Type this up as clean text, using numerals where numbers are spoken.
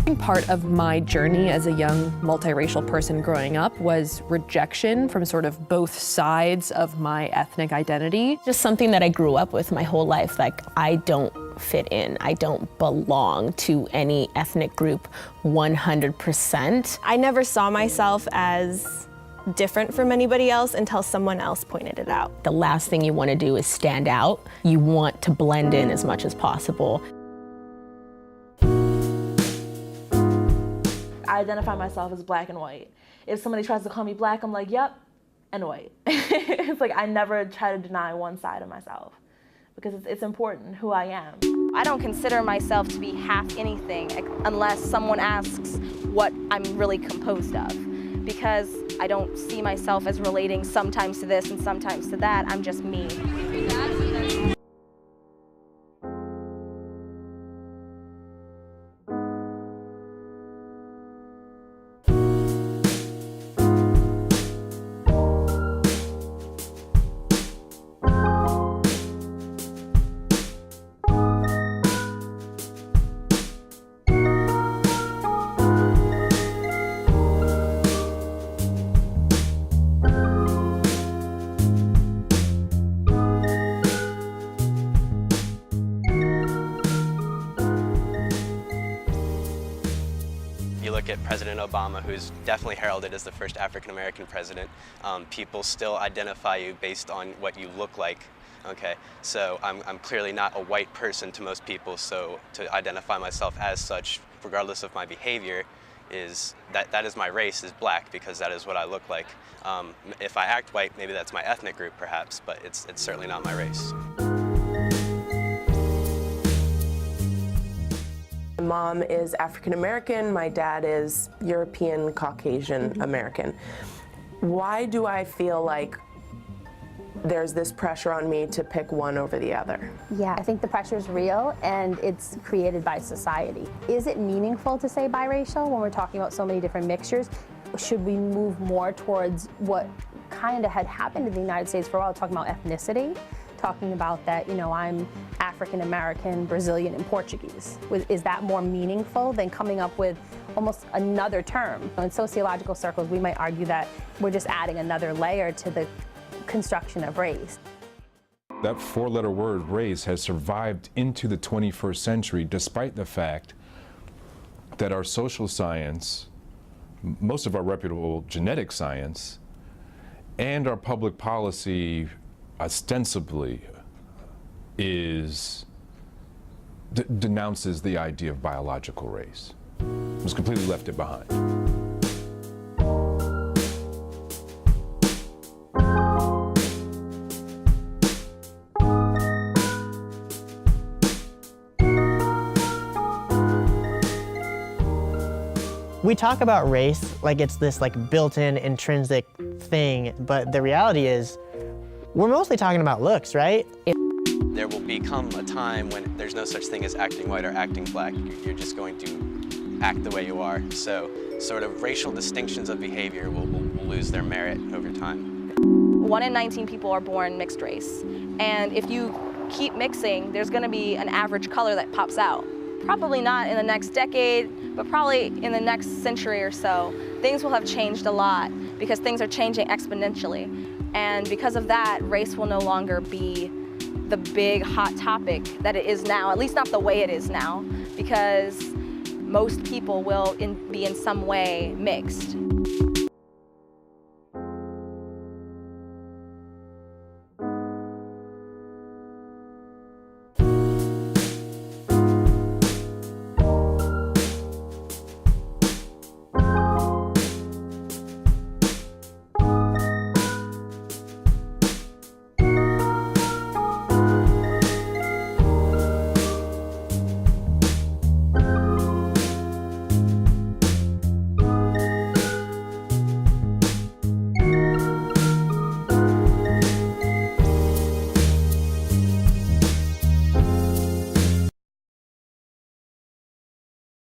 I think part of my journey as a young multiracial person growing up was rejection from sort of both sides of my ethnic identity. Just something that I grew up with my whole life, like I don't fit in, I don't belong to any ethnic group 100%. I never saw myself as different from anybody else until someone else pointed it out. The last thing you want to do is stand out. You want to blend in as much as possible. I identify myself as black and white. If somebody tries to call me black, I'm like, yep, and white. It's like I never try to deny one side of myself because it's important who I am. I don't consider myself to be half anything unless someone asks what I'm really composed of, because I don't see myself as relating sometimes to this and sometimes to that. I'm just me. You look at President Obama, who's definitely heralded as the first African-American president. People still identify you based on what you look like. Okay, so I'm clearly not a white person to most people, so to identify myself as such, regardless of my behavior, is that is my race, is black, because that is what I look like. If I act white, maybe that's my ethnic group perhaps, but it's certainly not my race. My mom is African American, my dad is European Caucasian American. Why do I feel like there's this pressure on me to pick one over the other? Yeah, I think the pressure is real and it's created by society. Is it meaningful to say biracial when we're talking about so many different mixtures? Should we move more towards what kind of had happened in the United States for a while, talking about ethnicity? Talking about that, you know, I'm African American, Brazilian, and Portuguese. Is that more meaningful than coming up with almost another term? In sociological circles, we might argue that we're just adding another layer to the construction of race. That four-letter word, race, has survived into the 21st century despite the fact that our social science, most of our reputable genetic science, and our public policy ostensibly denounces the idea of biological race. It's completely left it behind. We talk about race like it's this built-in intrinsic thing, but the reality is we're mostly talking about looks, right? There will become a time when there's no such thing as acting white or acting black. You're just going to act the way you are. So sort of racial distinctions of behavior will lose their merit over time. 1 in 19 people are born mixed race. And if you keep mixing, there's going to be an average color that pops out. Probably not in the next decade, but probably in the next century or so. Things will have changed a lot because things are changing exponentially. And because of that, race will no longer be the big hot topic that it is now, at least not the way it is now, because most people will be in some way mixed.